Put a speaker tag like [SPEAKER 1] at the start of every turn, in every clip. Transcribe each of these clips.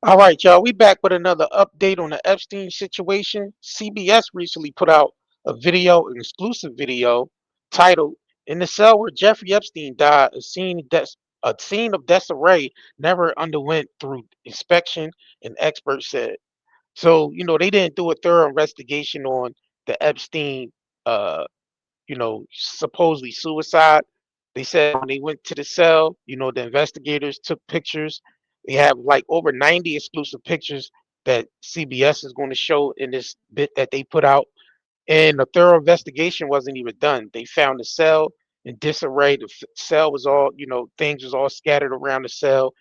[SPEAKER 1] All right, y'all. We back with another update on the Epstein situation. CBS recently put out a video, an exclusive video, titled "In the Cell Where Jeffrey Epstein Died: a scene of disarray never underwent through inspection," an expert said. So, they didn't do a thorough investigation on the Epstein, uh, supposedly suicide. They said when they went to the cell, the investigators took pictures. They have like over 90 exclusive pictures that CBS is going to show in this bit that they put out. And a thorough investigation wasn't even done. They found the cell in disarray. The cell was all, things was all scattered around the cell.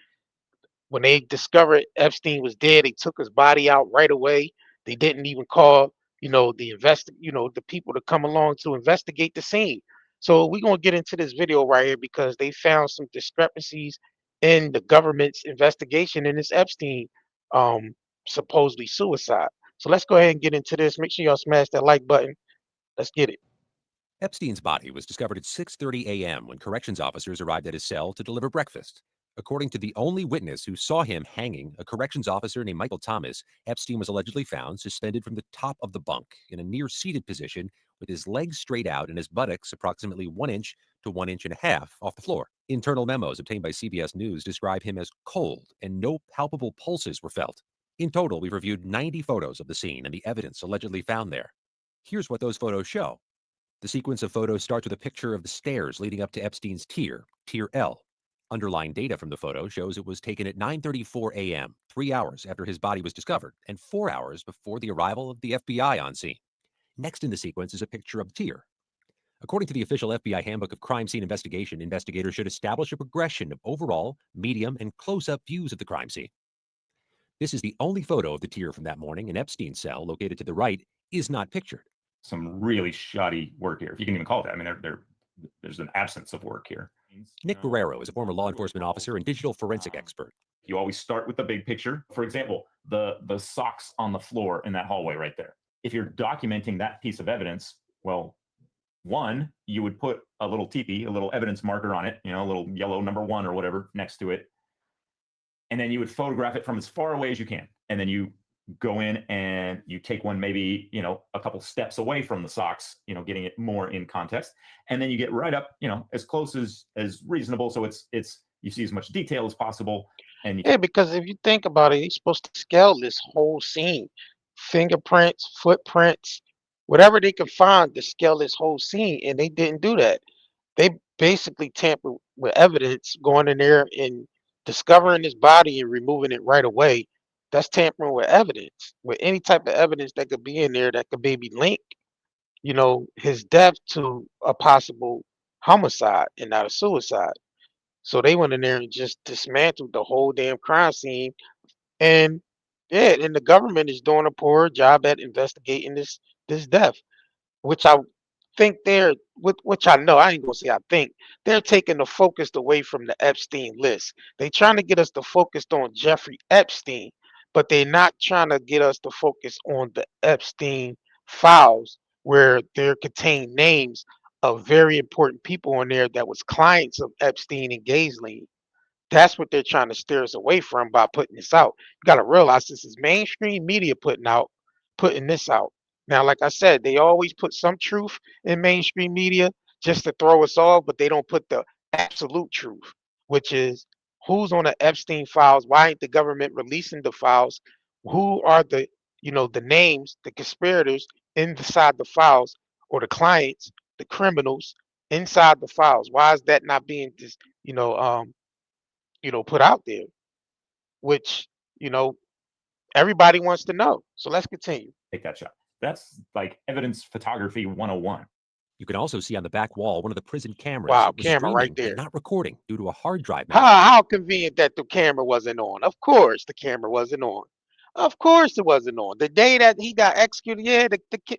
[SPEAKER 1] When they discovered Epstein was dead, they took his body out right away. They didn't even call, the people to come along to investigate the scene. So we're gonna get into this video right here because they found some discrepancies in the government's investigation in this Epstein um supposedly suicide. So let's go ahead and get into this. Make sure y'all smash that like button. Let's get it.
[SPEAKER 2] Epstein's body was discovered at 6:30 a.m. when corrections officers arrived at his cell to deliver breakfast. According to the only witness who saw him hanging, a corrections officer named Michael Thomas, Epstein was allegedly found suspended from the top of the bunk in a near-seated position with his legs straight out and his buttocks approximately 1 inch to 1.5 inches off the floor. Internal memos obtained by CBS News describe him as cold and no palpable pulses were felt. In total, we've reviewed 90 photos of the scene and the evidence allegedly found there. Here's what those photos show. The sequence of photos starts with a picture of the stairs leading up to Epstein's tier L. Underlying data from the photo shows it was taken at 9:34 a.m., 3 hours after his body was discovered, and 4 hours before the arrival of the FBI on scene. Next in the sequence is a picture of the tier. According to the official FBI Handbook of Crime Scene Investigation, investigators should establish a progression of overall, medium, and close-up views of the crime scene. This is the only photo of the tier from that morning, and Epstein's cell, located to the right, is not pictured.
[SPEAKER 3] Some really shoddy work here, if you can even call it that. I mean, there's an absence of work here.
[SPEAKER 2] Nick Barrero is a former law enforcement officer and digital forensic expert.
[SPEAKER 3] You always start with the big picture. For example, the socks on the floor in that hallway right there. If you're documenting that piece of evidence, well, one, you would put a little teepee, a little evidence marker on it, a little yellow number 1 or whatever next to it. And then you would photograph it from as far away as you can. And then you go in and you take one maybe, a couple steps away from the socks, getting it more in context. And then you get right up, as close as reasonable. So it's you see as much detail as possible. And
[SPEAKER 1] Yeah, because if you think about it, he's supposed to scale this whole scene, fingerprints, footprints, whatever they could find to scale this whole scene, and they didn't do that. They basically tampered with evidence, going in there and discovering his body and removing it right away. That's tampering with evidence, with any type of evidence that could be in there that could maybe link, his death to a possible homicide and not a suicide. So they went in there and just dismantled the whole damn crime scene. And yeah, and the government is doing a poor job at investigating this death, which I think which I know, I ain't gonna say I think, they're taking the focus away from the Epstein list. They trying to get us to focus on Jeffrey Epstein, but they're not trying to get us to focus on the Epstein files where there contain names of very important people in there that was clients of Epstein and Ghislaine. That's what they're trying to steer us away from by putting this out. You got to realize this is mainstream media putting this out. Now, like I said, they always put some truth in mainstream media just to throw us off, but they don't put the absolute truth, which is who's on the Epstein files, why ain't the government releasing the files, who are the names, the conspirators inside the files, or the clients, the criminals inside the files. Why is that not being just, put out there, which, you know, everybody wants to know. So let's continue.
[SPEAKER 3] take that shot. That's like evidence photography 101.
[SPEAKER 2] You can also see on the back wall one of the prison cameras.
[SPEAKER 1] Wow,
[SPEAKER 2] It was
[SPEAKER 1] camera right
[SPEAKER 2] streaming but
[SPEAKER 1] there.
[SPEAKER 2] not recording due to a hard drive malfunction.
[SPEAKER 1] How convenient that the camera wasn't on. Of course the camera wasn't on. Of course it wasn't on. The day that he got executed, yeah, the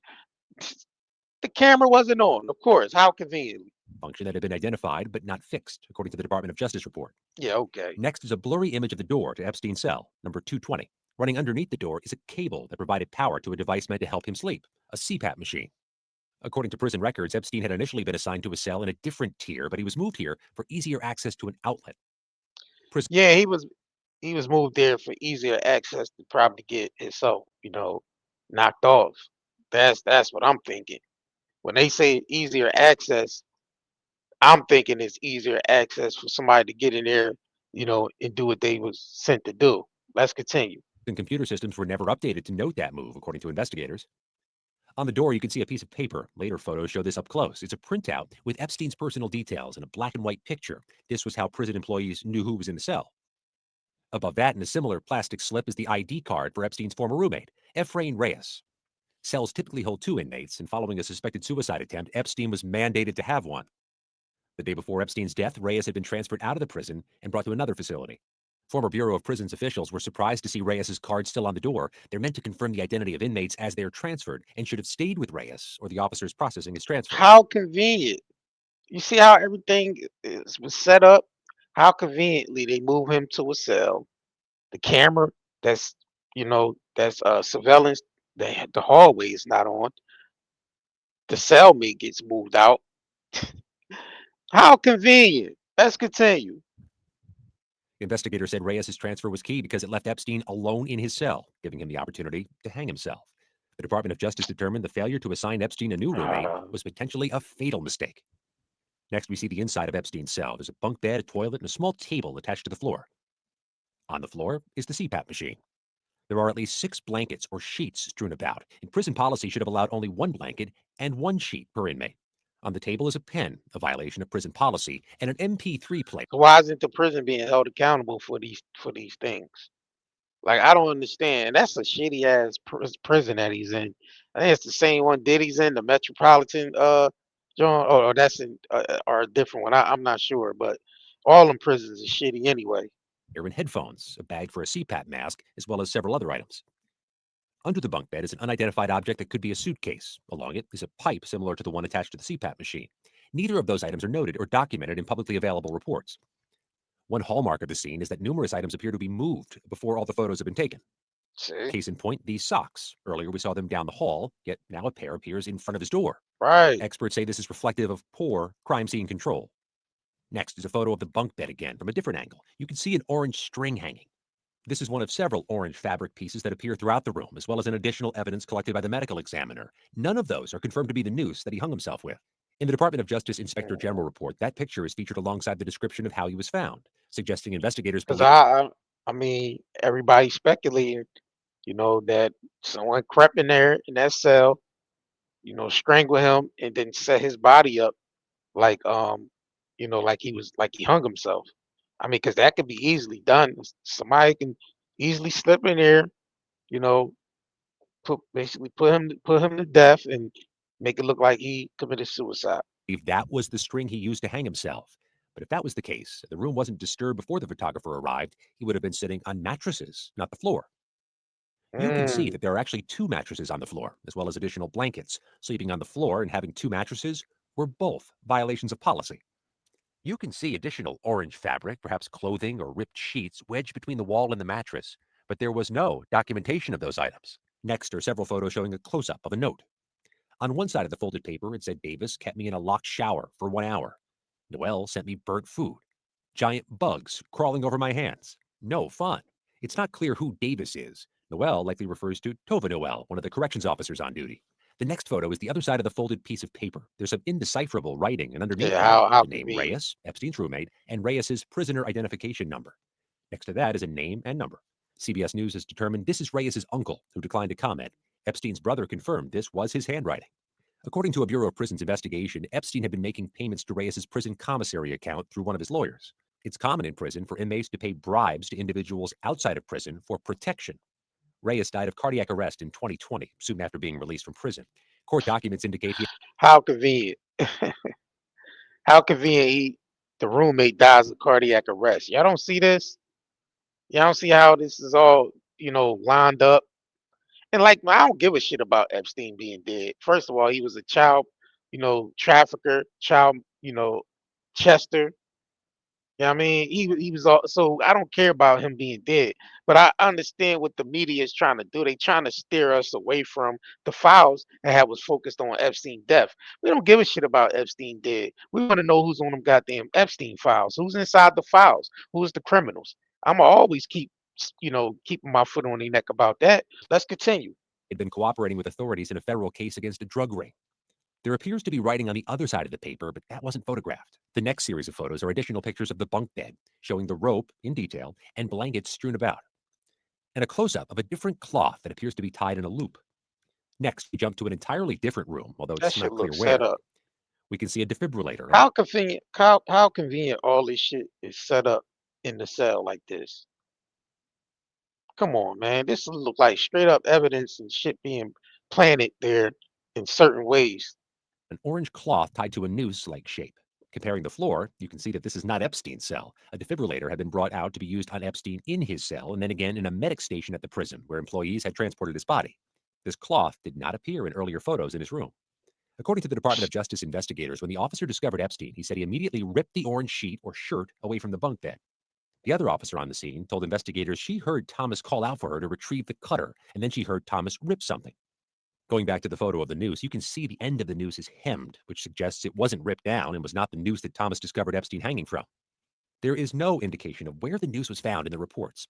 [SPEAKER 1] camera wasn't on. Of course. How convenient.
[SPEAKER 2] Function that had been identified but not fixed, according to the Department of Justice report.
[SPEAKER 1] Yeah, okay.
[SPEAKER 2] Next is a blurry image of the door to Epstein's cell, number 220. Running underneath the door is a cable that provided power to a device meant to help him sleep, a CPAP machine. According to prison records, Epstein had initially been assigned to a cell in a different tier, but he was moved here for easier access to an outlet.
[SPEAKER 1] Yeah, he was. He was moved there for easier access to probably get himself, knocked off. That's what I'm thinking. When they say easier access, I'm thinking it's easier access for somebody to get in there, and do what they was sent to do. Let's continue.
[SPEAKER 2] And computer systems were never updated to note that move, according to investigators. On the door, you can see a piece of paper. Later photos show this up close. It's a printout with Epstein's personal details and a black and white picture. This was how prison employees knew who was in the cell. Above that, in a similar plastic slip, is the ID card for Epstein's former roommate, Efrain Reyes. Cells typically hold 2 inmates, and following a suspected suicide attempt, Epstein was mandated to have one. The day before Epstein's death, Reyes had been transferred out of the prison and brought to another facility. Former Bureau of Prisons officials were surprised to see Reyes's card still on the door. They're meant to confirm the identity of inmates as they're transferred and should have stayed with Reyes or the officers processing his transfer.
[SPEAKER 1] How convenient. You see how everything was set up? How conveniently they move him to a cell. The camera that's that's surveillance. The hallway is not on. The cellmate gets moved out. How convenient. Let's continue.
[SPEAKER 2] Investigators said Reyes's transfer was key because it left Epstein alone in his cell, giving him the opportunity to hang himself. The Department of Justice determined the failure to assign Epstein a new roommate was potentially a fatal mistake. Next, we see the inside of Epstein's cell. There's a bunk bed, a toilet, and a small table attached to the floor. On the floor is the CPAP machine. There are at least 6 blankets or sheets strewn about, and prison policy should have allowed only 1 blanket and 1 sheet per inmate. On the table is a pen, a violation of prison policy, and an MP3 player.
[SPEAKER 1] So why isn't the prison being held accountable for these things? Like I don't understand. That's a shitty ass prison that he's in. I think it's the same one Diddy's in, the Metropolitan joint, or that's in or a different one. I'm not sure, but all them prisons are shitty anyway.
[SPEAKER 2] And headphones, a bag for a CPAP mask, as well as several other items. Under the bunk bed is an unidentified object that could be a suitcase. Along it is a pipe similar to the one attached to the CPAP machine. Neither of those items are noted or documented in publicly available reports. One hallmark of the scene is that numerous items appear to be moved before all the photos have been taken.
[SPEAKER 1] See?
[SPEAKER 2] Case in point, these socks. Earlier we saw them down the hall, yet now a pair appears in front of his door.
[SPEAKER 1] Right.
[SPEAKER 2] Experts say this is reflective of poor crime scene control. Next is a photo of the bunk bed again from a different angle. You can see an orange string hanging. This is one of several orange fabric pieces that appear throughout the room, as well as an additional evidence collected by the medical examiner. None of those are confirmed to be the noose that he hung himself with. In the Department of Justice Inspector General report, that picture is featured alongside the description of how he was found, suggesting investigators
[SPEAKER 1] Because
[SPEAKER 2] believe
[SPEAKER 1] I mean, everybody speculating, that someone crept in there in that cell, strangled him and then set his body up like like he hung himself. I mean, because that could be easily done. Somebody can easily slip in there, you know, put him to death and make it look like he committed suicide.
[SPEAKER 2] that was the string he used to hang himself. But if that was the case, the room wasn't disturbed before the photographer arrived. He would have been sitting on mattresses, not the floor. You can see
[SPEAKER 1] Mm.
[SPEAKER 2] that there are actually 2 mattresses on the floor, as well as additional blankets. Sleeping on the floor and having 2 mattresses were both violations of policy. You can see additional orange fabric, perhaps clothing or ripped sheets, wedged between the wall and the mattress, but there was no documentation of those items. Next are several photos showing a close up of a note. On one side of the folded paper, it said Davis kept me in a locked shower for 1 hour. Noel sent me burnt food. Giant bugs crawling over my hands. No fun. It's not clear who Davis is. Noel likely refers to Tova Noel, one of the corrections officers on duty. The next photo is the other side of the folded piece of paper. There's some indecipherable writing, and underneath
[SPEAKER 1] Yeah,
[SPEAKER 2] that,
[SPEAKER 1] how
[SPEAKER 2] the name
[SPEAKER 1] convenient.
[SPEAKER 2] Reyes, Epstein's roommate, and Reyes's prisoner identification number. Next to that is a name and number. CBS News has determined this is Reyes's uncle, who declined to comment. Epstein's brother confirmed this was his handwriting. According to a Bureau of Prisons investigation, Epstein had been making payments to Reyes's prison commissary account through one of his lawyers. It's common in prison for inmates to pay bribes to individuals outside of prison for protection. Reyes died of cardiac arrest in 2020, soon after being released from prison. Court documents indicate he
[SPEAKER 1] How convenient. How convenient the roommate dies of cardiac arrest. Y'all don't see this? Y'all don't see how this is all, lined up? And like I don't give a shit about Epstein being dead. First of all, he was a child, trafficker, child, Chester. You know what I mean? He was all so I don't care about him being dead, but I understand what the media is trying to do. They trying to steer us away from the files and have us focused on Epstein death. We don't give a shit about Epstein dead. We want to know who's on them goddamn Epstein files. Who's inside the files? Who's the criminals? I'ma always keep, keeping my foot on their neck about that. Let's continue.
[SPEAKER 2] Had been cooperating with authorities in a federal case against a drug ring. There appears to be writing on the other side of the paper, but that wasn't photographed. The next series of photos are additional pictures of the bunk bed, showing the rope in detail and blankets strewn about, and a close-up of a different cloth that appears to be tied in a loop. Next, we jump to an entirely different room, although
[SPEAKER 1] That
[SPEAKER 2] it's
[SPEAKER 1] shit
[SPEAKER 2] not clear
[SPEAKER 1] looks set
[SPEAKER 2] where.
[SPEAKER 1] up.
[SPEAKER 2] We can see a defibrillator and
[SPEAKER 1] How convenient, how convenient all this shit is set up in the cell like this. Come on, man. This look like straight up evidence and shit being planted there in certain ways.
[SPEAKER 2] an orange cloth tied to a noose-like shape. Comparing the floor, you can see that this is not Epstein's cell. A defibrillator had been brought out to be used on Epstein in his cell, and then again in a medic station at the prison, where employees had transported his body. This cloth did not appear in earlier photos in his room. According to the Department of Justice investigators, when the officer discovered Epstein, he said he immediately ripped the orange sheet or shirt away from the bunk bed. The other officer on the scene told investigators she heard Thomas call out for her to retrieve the cutter, and then she heard Thomas rip something. Going back to the photo of the noose, you can see the end of the noose is hemmed, which suggests it wasn't ripped down and was not the noose that Thomas discovered Epstein hanging from. There is no indication of where the noose was found in the reports.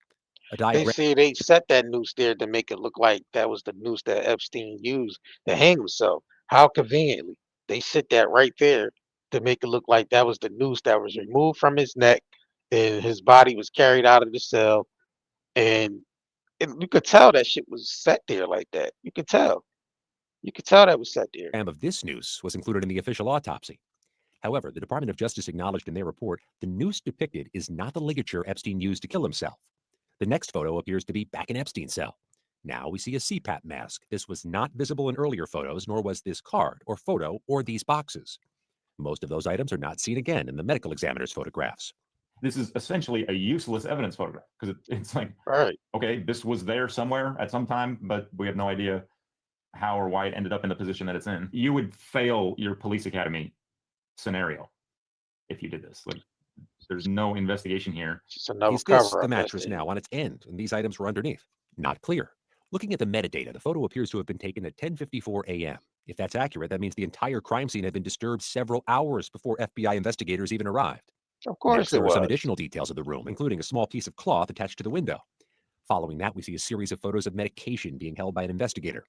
[SPEAKER 2] A
[SPEAKER 1] They
[SPEAKER 2] diagram
[SPEAKER 1] say they set that noose there to make it look like that was the noose that Epstein used to hang himself. How conveniently. They sit that right there to make it look like that was the noose that was removed from his neck and his body was carried out of the cell. And you could tell that shit was set there like that. You could tell. You could tell that was set there.
[SPEAKER 2] of this noose was included in the official autopsy. However, the Department of Justice acknowledged in their report the noose depicted is not the ligature Epstein used to kill himself. The next photo appears to be back in Epstein's cell. Now we see a CPAP mask. This was not visible in earlier photos, nor was this card or photo or these boxes. Most of those items are not seen again in the medical examiner's photographs.
[SPEAKER 3] This is essentially a useless evidence photograph because it's like,
[SPEAKER 1] Right.
[SPEAKER 3] okay, this was there somewhere at some time, but we have no idea how or why it ended up in the position that it's in. You would fail your police academy scenario if you did this. Like, there's no investigation here.
[SPEAKER 1] It's just another
[SPEAKER 2] Is this
[SPEAKER 1] cover
[SPEAKER 2] the
[SPEAKER 1] up. That's
[SPEAKER 2] mattress
[SPEAKER 1] it.
[SPEAKER 2] now on its end, and these items were underneath? Not clear. Looking at the metadata, the photo appears to have been taken at 10:54 a.m. If that's accurate, that means the entire crime scene had been disturbed several hours before FBI investigators even arrived.
[SPEAKER 1] Of course
[SPEAKER 2] Next,
[SPEAKER 1] it
[SPEAKER 2] there are some
[SPEAKER 1] was.
[SPEAKER 2] additional details of the room, including a small piece of cloth attached to the window. Following that, we see a series of photos of medication being held by an investigator.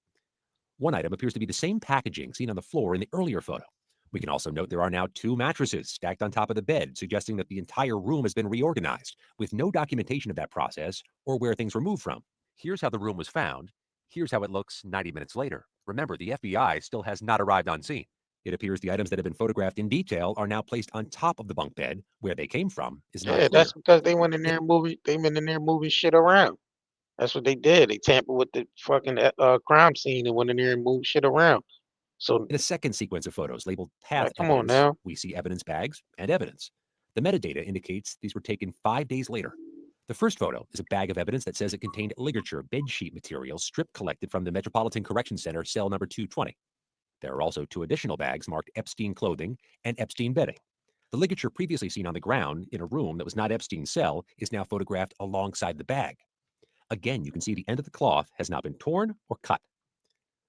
[SPEAKER 2] One item appears to be the same packaging seen on the floor in the earlier photo. We can also note there are now two mattresses stacked on top of the bed, suggesting that the entire room has been reorganized, with no documentation of that process or where things were moved from. Here's how the room was found. Here's how it looks 90 minutes later. Remember, the FBI still has not arrived on scene. It appears the items that have been photographed in detail are now placed on top of the bunk bed. Where they came from is not
[SPEAKER 1] Yeah, that's
[SPEAKER 2] clear.
[SPEAKER 1] because they went in there and moving. They went in there moving shit around. That's what they did. They tampered with the fucking crime scene and went in there and moved shit around. So,
[SPEAKER 2] In a second sequence of photos labeled path
[SPEAKER 1] like, come on
[SPEAKER 2] evidence,
[SPEAKER 1] now.
[SPEAKER 2] we see evidence bags and evidence. The metadata indicates these were taken 5 days later. The first photo is a bag of evidence that says it contained ligature bedsheet material strip collected from the Metropolitan Correctional Center, cell number 220. There are also two additional bags marked Epstein clothing and Epstein bedding. The ligature previously seen on the ground in a room that was not Epstein's cell is now photographed alongside the bag. Again, you can see the end of the cloth has not been torn or cut.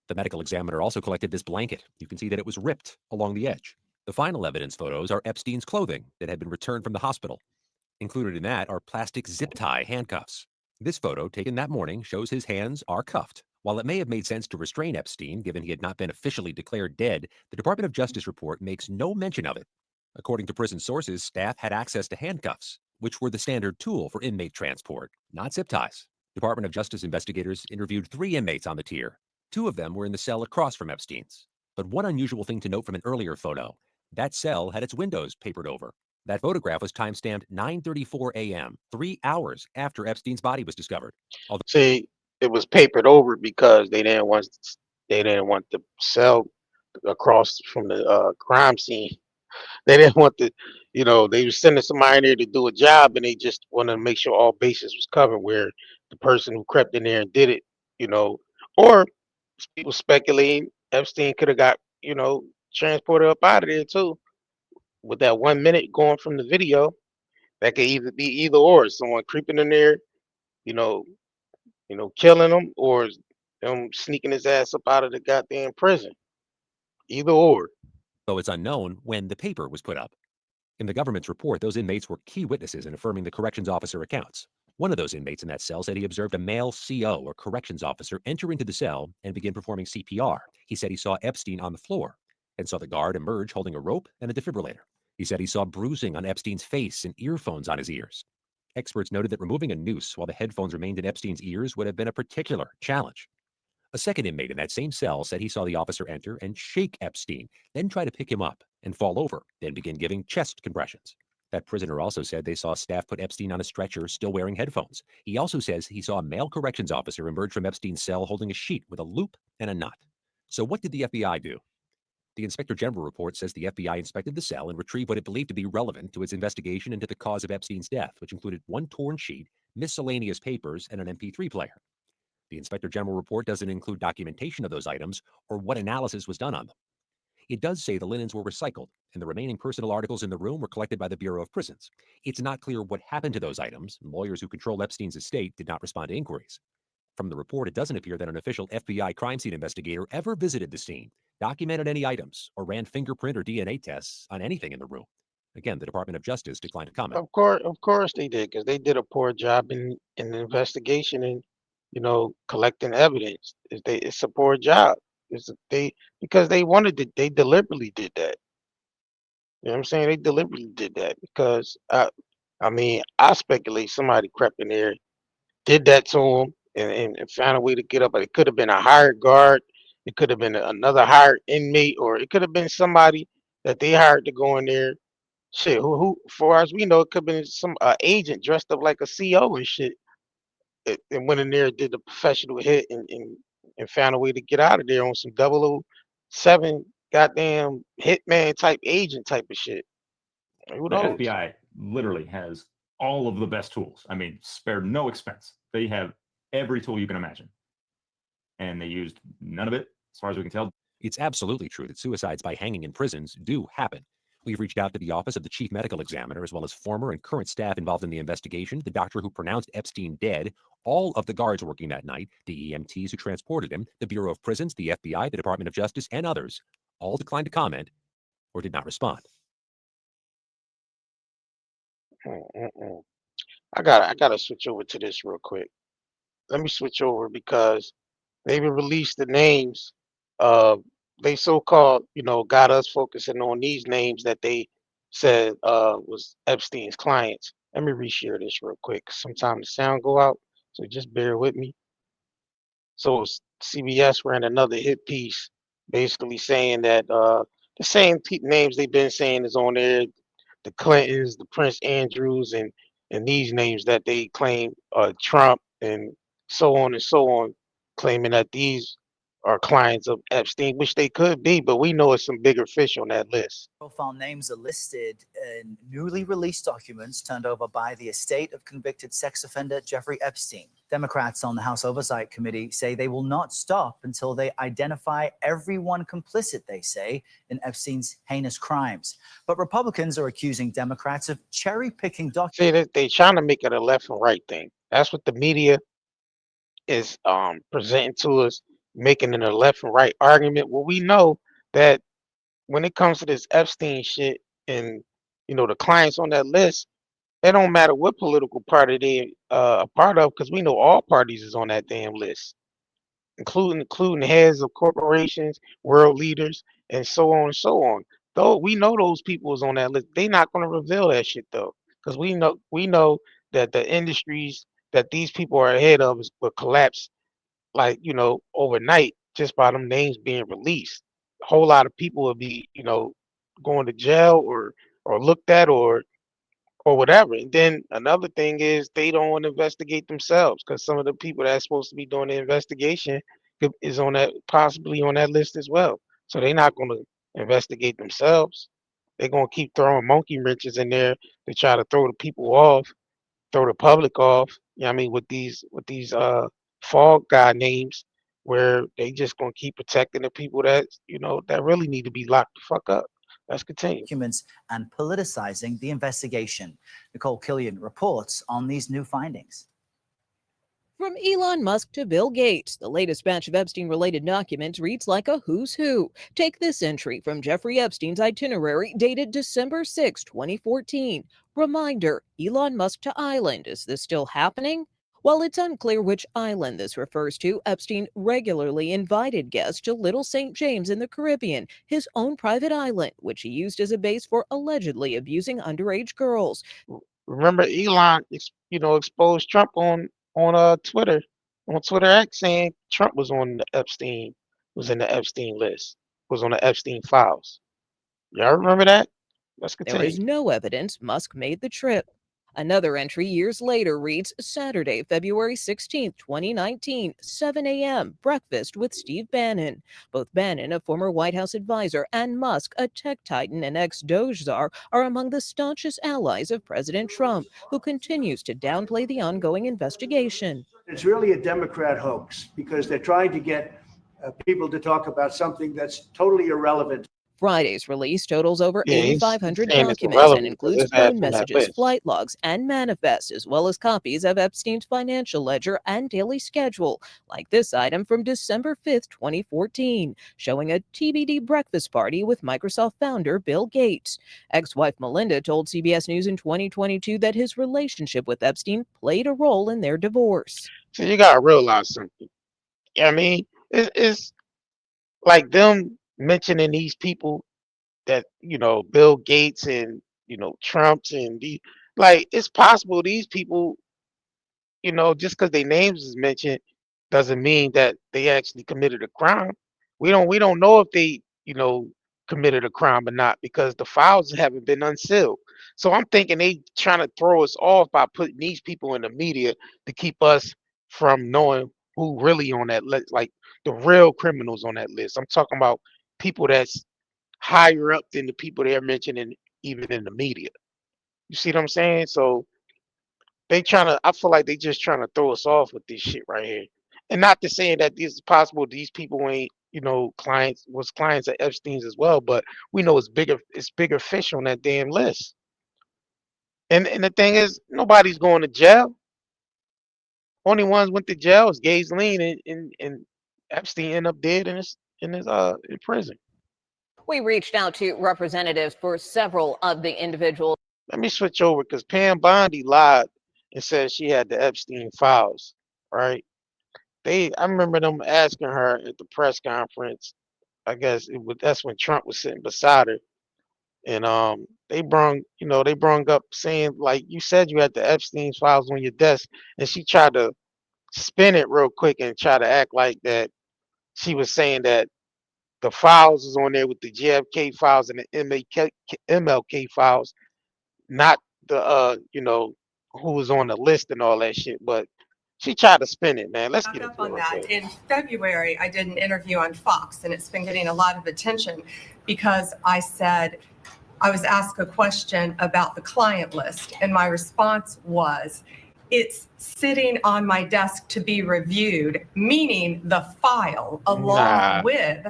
[SPEAKER 2] The medical examiner also collected this blanket. You can see that it was ripped along the edge. The final evidence photos are Epstein's clothing that had been returned from the hospital. Included in that are plastic zip tie handcuffs. This photo, taken that morning, shows his hands are cuffed. While it may have made sense to restrain Epstein, given he had not been officially declared dead, the Department of Justice report makes no mention of it. According to prison sources, staff had access to handcuffs, which were the standard tool for inmate transport, not zip ties. Department of Justice investigators interviewed 3 inmates on the tier. 2 of them were in the cell across from Epstein's. But one unusual thing to note from an earlier photo, that cell had its windows papered over. That photograph was timestamped 9:34 a.m., 3 hours after Epstein's body was discovered. Although
[SPEAKER 1] See, it was papered over because they didn't want the cell across from the crime scene. They didn't want they were sending somebody in there to do a job, and they just wanted to make sure all bases was covered. Where the person who crept in there and did it, you know, or people speculating Epstein could have got transported up out of there too. With that 1 minute going from the video, that could either be either or someone creeping in there, you know, killing him, or him sneaking his ass up out of the goddamn prison. Either or.
[SPEAKER 2] it's unknown when the paper was put up. In the government's report, those inmates were key witnesses in affirming the corrections officer accounts. One of those inmates in that cell said he observed a male CO, or corrections officer, enter into the cell and begin performing CPR. He said he saw Epstein on the floor and saw the guard emerge holding a rope and a defibrillator. He said he saw bruising on Epstein's face and earphones on his ears. Experts noted that removing a noose while the headphones remained in Epstein's ears would have been a particular challenge. A second inmate in that same cell said he saw the officer enter and shake Epstein, then try to pick him up and fall over, then begin giving chest compressions. That prisoner also said they saw staff put Epstein on a stretcher, still wearing headphones. He also says he saw a male corrections officer emerge from Epstein's cell holding a sheet with a loop and a knot. So what did the FBI do? The Inspector General report says the FBI inspected the cell and retrieved what it believed to be relevant to its investigation into the cause of Epstein's death, which included one torn sheet, miscellaneous papers, and an MP3 player. The Inspector General report doesn't include documentation of those items or what analysis was done on them. It does say the linens were recycled, and the remaining personal articles in the room were collected by the Bureau of Prisons. It's not clear what happened to those items, and lawyers who control Epstein's estate did not respond to inquiries. From the report, it doesn't appear that an official FBI crime scene investigator ever visited the scene, documented any items, or ran fingerprint or DNA tests on anything in the room. Again, the Department of Justice declined to comment.
[SPEAKER 1] Of course they did, because they did a poor job in the investigation and collecting evidence. It's a poor job. They because they wanted to. They deliberately did that. You know what I'm saying? They deliberately did that because I mean, I speculate somebody crept in there, did that to him, and found a way to get up. But it could have been a hired guard. It could have been another hired inmate, or it could have been somebody that they hired to go in there. Shit, who, far as we know, it could have been some agent dressed up like a CO and shit, and went in there, did the professional hit, and found a way to get out of there on some 007 goddamn hitman type agent type of shit. Who
[SPEAKER 3] The
[SPEAKER 1] knows?
[SPEAKER 3] FBI literally has all of the best tools. I mean, spared no expense. They have every tool you can imagine. And they used none of it, as far as we can tell.
[SPEAKER 2] It's absolutely true that suicides by hanging in prisons do happen. We've reached out to the office of the chief medical examiner, as well as former and current staff involved in the investigation, the doctor who pronounced Epstein dead, all of the guards working that night, the EMTs who transported him, the Bureau of Prisons, the FBI, the Department of Justice, and others. All declined to comment or did not respond.
[SPEAKER 1] Mm-mm-mm. I gotta switch over to this real quick. Let me switch over because they released the names. Uh, they so-called, got us focusing on these names that they said was Epstein's clients. Let me reshare this real quick. Sometimes the sound go out, so just bear with me. So CBS ran another hit piece, basically saying that the same names they've been saying is on there, the Clintons, the Prince Andrews, and these names that they claim Trump and so on and so on, claiming that these are clients of Epstein, which they could be, but we know it's some bigger fish on that list.
[SPEAKER 4] Profile names are listed in newly released documents turned over by the estate of convicted sex offender Jeffrey Epstein. Democrats on the House Oversight Committee say they will not stop until they identify everyone complicit, they say, in Epstein's heinous crimes. But Republicans are accusing Democrats of cherry-picking documents.
[SPEAKER 1] See, they trying to make it a left and right thing. That's what the media is presenting to us, making it a left and right argument. Well, we know that when it comes to this Epstein shit and the clients on that list, it don't matter what political party they a part of, because we know all parties is on that damn list, including heads of corporations, world leaders, and so on and so on. Though we know those people is on that list, they not going to reveal that shit though, because we know that the industries that these people are ahead of will collapse, like overnight, just by them names being released. A whole lot of people will be going to jail or looked at or whatever. And then another thing is they don't want to investigate themselves, because some of the people that's supposed to be doing the investigation is on that, possibly on that list as well. So they're not going to investigate themselves. They're going to keep throwing monkey wrenches in there to try to throw the people off, throw the public off. You know what I mean, with these fall guy names, where they just gonna keep protecting the people that that really need to be locked the fuck up. Let's continue.
[SPEAKER 4] Documents and politicizing the investigation. Nicole Killian reports on these new findings.
[SPEAKER 5] From Elon Musk to Bill Gates, the latest batch of Epstein-related documents reads like a who's who. Take this entry from Jeffrey Epstein's itinerary dated December 6, 2014. Reminder, Elon Musk to island. Is this still happening? While it's unclear which island this refers to, Epstein regularly invited guests to Little St. James in the Caribbean, his own private island, which he used as a base for allegedly abusing underage girls.
[SPEAKER 1] Remember Elon, exposed Trump on Twitter X, saying Trump was in the Epstein list, was on the Epstein files. Y'all remember that? Let's
[SPEAKER 5] There is
[SPEAKER 1] continue.
[SPEAKER 5] no evidence Musk made the trip. Another entry years later reads Saturday, February 16, 2019, 7 a.m., breakfast with Steve Bannon. Both Bannon, a former White House advisor, and Musk, a tech titan and ex-Doge czar, are among the staunchest allies of President Trump, who continues to downplay the ongoing investigation.
[SPEAKER 6] It's really a Democrat hoax because they're trying to get people to talk about something that's totally irrelevant.
[SPEAKER 5] Friday's release totals over
[SPEAKER 1] Yeah, he's
[SPEAKER 5] 8,500
[SPEAKER 1] saying it's
[SPEAKER 5] documents and
[SPEAKER 1] irrelevant because
[SPEAKER 5] includes
[SPEAKER 1] his ass
[SPEAKER 5] phone
[SPEAKER 1] on that
[SPEAKER 5] messages,
[SPEAKER 1] list.
[SPEAKER 5] flight logs, and manifests, as well as copies of Epstein's financial ledger and daily schedule, like this item from December 5th, 2014, showing a TBD breakfast party with Microsoft founder Bill Gates. Ex-wife Melinda told CBS News in 2022 that his relationship with Epstein played a role in their divorce.
[SPEAKER 1] So you gotta realize something. I mean, it's like them mentioning these people that Bill Gates and Trump's and it's possible these people, just because their names is mentioned doesn't mean that they actually committed a crime. We don't know if they committed a crime or not because the files haven't been unsealed. So I'm thinking they trying to throw us off by putting these people in the media to keep us from knowing who really on that list, like the real criminals on that list. I'm talking about people that's higher up than the people they're mentioning even in the media. You see what I'm saying? So I feel like they just trying to throw us off with this shit right here. And not to say that this is possible these people ain't, clients of Epstein's as well, but we know it's bigger fish on that damn list. And the thing is, nobody's going to jail. Only ones went to jail is Ghislaine and Epstein end up dead in prison.
[SPEAKER 5] We reached out to representatives for several of the individuals.
[SPEAKER 1] Let me switch over because Pam Bondi lied and said she had the Epstein files, right? I remember them asking her at the press conference. I guess that's when Trump was sitting beside her, and they brung up saying like you said you had the Epstein files on your desk, and she tried to spin it real quick and try to act like that she was saying that the files is on there with the JFK files and the MLK files, not the who was on the list and all that shit. But she tried to spin it, man. Let's get
[SPEAKER 7] Up
[SPEAKER 1] into it
[SPEAKER 7] on
[SPEAKER 1] real
[SPEAKER 7] that.
[SPEAKER 1] quick.
[SPEAKER 7] In February, I did an interview on Fox, and it's been getting a lot of attention because I was asked a question about the client list, and my response was, it's sitting on my desk to be reviewed, meaning the file along
[SPEAKER 1] Nah.
[SPEAKER 7] with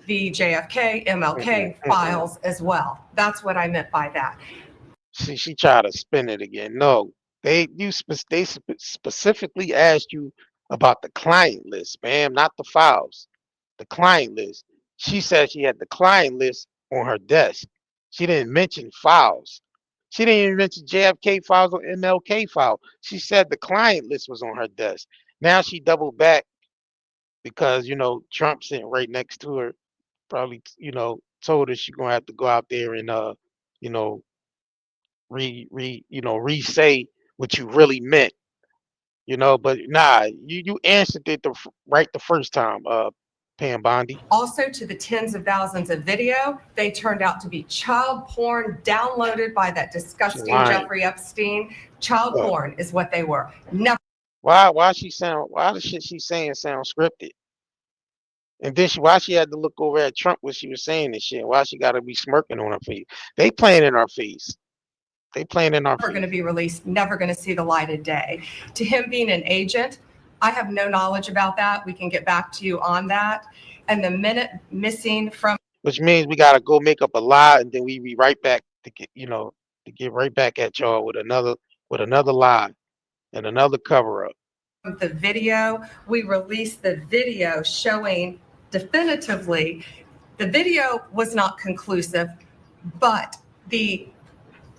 [SPEAKER 7] the JFK, MLK files as well. That's what I meant by that.
[SPEAKER 1] She tried to spin it again. No, they specifically asked you about the client list, ma'am, not the files. The client list. She said she had the client list on her desk. She didn't mention files. She didn't even mention JFK files or MLK file. She said the client list was on her desk. Now she doubled back because Trump's sitting right next to her. Probably told her she's gonna have to go out there and you know re-say what you really meant, but nah, you answered it right the first time, Pam Bondi.
[SPEAKER 7] Also, to the tens of thousands of video, they turned out to be child porn downloaded by that disgusting
[SPEAKER 1] lying.
[SPEAKER 7] Jeffrey Epstein. Child
[SPEAKER 1] Look.
[SPEAKER 7] porn is what they were. Never.
[SPEAKER 1] Why the shit she's saying sound scripted? And then why she had to look over at Trump when she was saying this shit? Why she gotta be smirking on her face? They playing in our face. They playing in our
[SPEAKER 7] Never going to
[SPEAKER 1] face.
[SPEAKER 7] be released, never going to see the light of day. To him being an agent, I have no knowledge about that. We can get back to you on that. And the minute missing from
[SPEAKER 1] Which means we gotta go make up a lie and then we be right back to get right back at y'all with another lie and another cover up.
[SPEAKER 7] the video. We released the video showing definitively the video was not conclusive, but the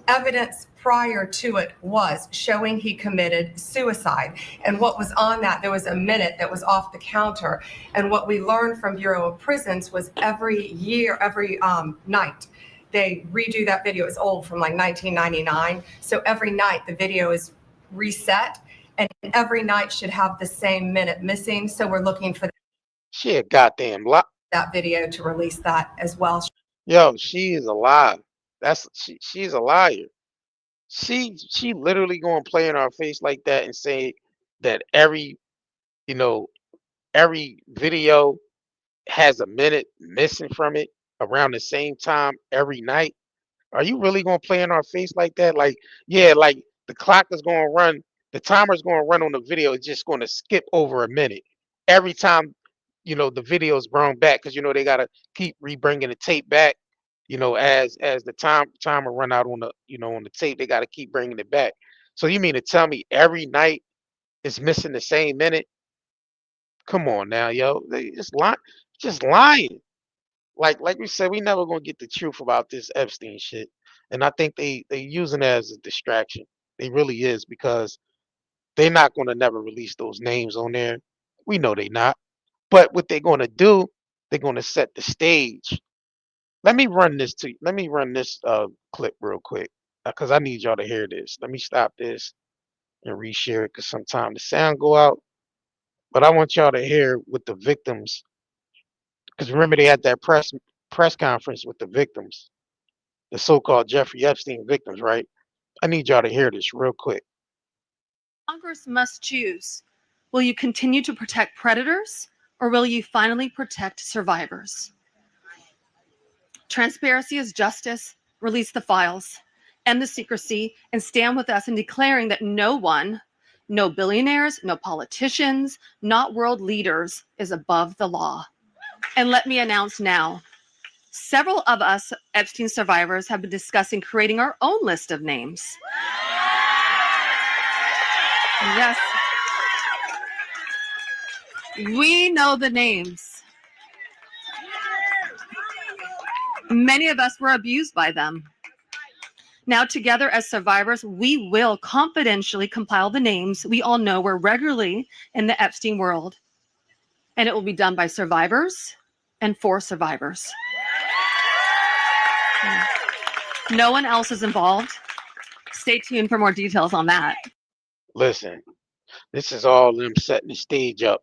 [SPEAKER 7] evidence prior to it was showing he committed suicide. And what was on that, there was a minute that was off the counter. And what we learned from Bureau of Prisons was every year, every night, they redo that video. It's old, from like 1999. So every night the video is reset, and every night should have the same minute missing. So we're looking for
[SPEAKER 1] She a goddamn lie.
[SPEAKER 7] that video to release that as well.
[SPEAKER 1] Yo, she is a liar. She's a liar. She literally gonna play in our face like that and say that you know, every video has a minute missing from it around the same time every night. Are you really gonna play in our face like that? Like, yeah, like the clock is gonna run, the timer's gonna run on the video, it's just gonna skip over a minute every time, the video is brought back, because they gotta keep re-bringing the tape back, as the timer run out on the tape, they gotta keep bringing it back. So you mean to tell me every night it's missing the same minute? Come on now, yo, they just lying. Like we said, we never gonna get the truth about this Epstein shit, and I think they using it as a distraction. They really is, because they're not gonna never release those names on there. We know they not. But what they're gonna do, they're gonna set the stage. Let me run this clip real quick, because I need y'all to hear this. Let me stop this and reshare it, because sometimes the sound go out. But I want y'all to hear what the victims, because remember they had that press conference with the victims, the so-called Jeffrey Epstein victims, right? I need y'all to hear this real quick.
[SPEAKER 8] Congress must choose. Will you continue to protect predators, or will you finally protect survivors? Transparency is justice. Release the files, end the secrecy, and stand with us in declaring that no one, no billionaires, no politicians, not world leaders, is above the law. And let me announce now, several of us Epstein survivors have been discussing creating our own list of names. Yes. We know the names. Many of us were abused by them. Now, together as survivors, we will confidentially compile the names we all know were regularly in the Epstein world. And it will be done by survivors and for survivors. No one else is involved. Stay tuned for more details on that.
[SPEAKER 1] Listen, this is all them setting the stage up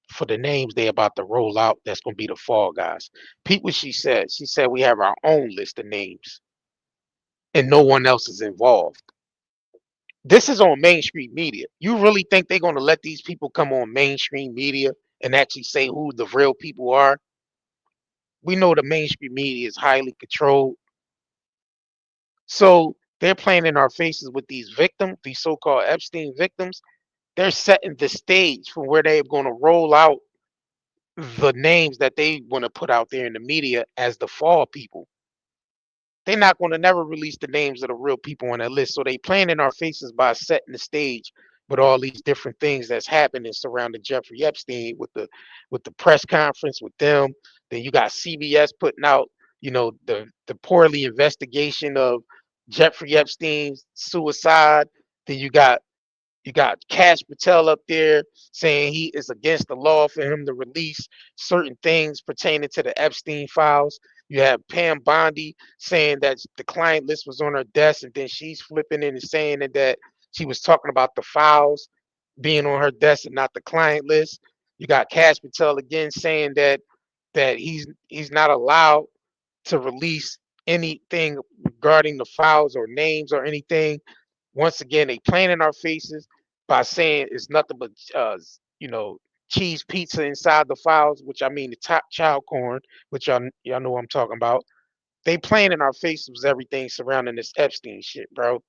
[SPEAKER 1] for the names they about to roll out. That's gonna be the fall guys. Peep what she said. She said we have our own list of names, and no one else is involved. This is on mainstream media. You really think they're gonna let these people come on mainstream media and actually say who the real people are? We know the mainstream media is highly controlled. So they're playing in our faces with these victims, these so-called Epstein victims. They're setting the stage for where they're going to roll out the names that they want to put out there in the media as the fall people. They're not going to never release the names of the real people on that list. So they playing in our faces by setting the stage with all these different things that's happening surrounding Jeffrey Epstein, with the press conference with them. Then you got CBS putting out, the poorly investigation of Jeffrey Epstein's suicide. Then you got Cash Patel up there saying he is against the law for him to release certain things pertaining to the Epstein files. You have Pam Bondi saying that the client list was on her desk, and then she's flipping in and saying that she was talking about the files being on her desk and not the client list. You got Cash Patel again saying that he's not allowed to release anything regarding the files or names or anything. Once again, they playing in our faces by saying it's nothing but cheese pizza inside the files, which I mean the top child corn, which y'all know what I'm talking about. They playing in our faces with everything surrounding this Epstein shit, bro,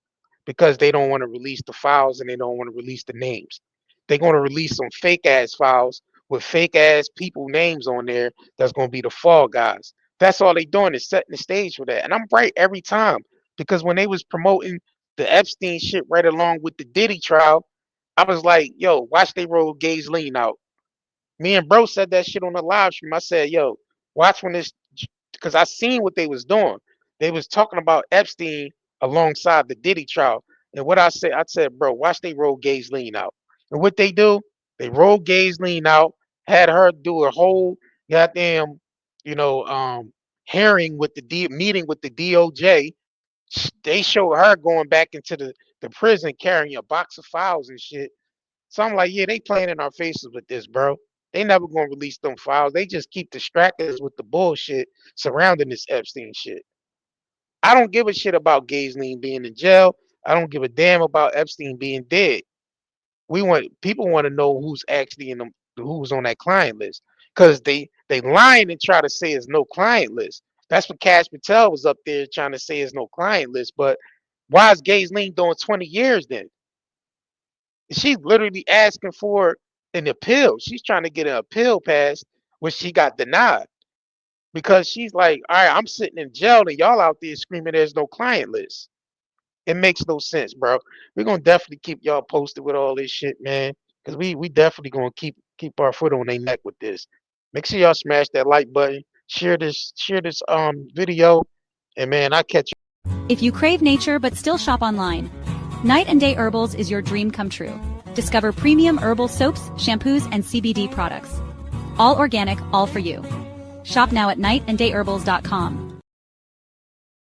[SPEAKER 1] because they don't want to release the files and they don't want to release the names. They're going to release some fake ass files with fake ass people names on there. That's going to be the fall guys. That's all they doing is setting the stage for that. And I'm right every time, because when they was promoting the Epstein shit right along with the Diddy trial, I was like, yo, watch they roll Gays Lean out. Me and bro said that shit on the live stream. I said, yo, watch when this, because I seen what they was doing. They was talking about Epstein alongside the Diddy trial. And what I said, bro, watch they roll Gays Lean out. And what they do, they roll Gays Lean out, had her do a whole goddamn, you know, hearing with meeting with the DOJ. They show her going back into the prison carrying a box of files and shit. So I'm like, yeah, they playing in our faces with this, bro. They never gonna release them files. They just keep distracting us with the bullshit surrounding this Epstein shit. I don't give a shit about Ghislaine being in jail. I don't give a damn about Epstein being dead. People want to know who's actually in them, who's on that client list, because they lying and try to say it's no client list. That's what Cash Patel was up there trying to say is no client list. But why is Ghislaine doing 20 years then? She's literally asking for an appeal. She's trying to get an appeal passed, which she got denied because she's like, all right, I'm sitting in jail and y'all out there screaming there's no client list. It makes no sense, bro. We're gonna definitely keep y'all posted with all this shit, man. Because we definitely gonna keep our foot on their neck with this. Make sure y'all smash that like button, share this video, and man, I'll catch you.
[SPEAKER 9] If you crave nature but still shop online, Night and Day Herbals is your dream come true. Discover premium herbal soaps, shampoos, and CBD products. All organic, all for you. Shop now at nightandayherbals.com.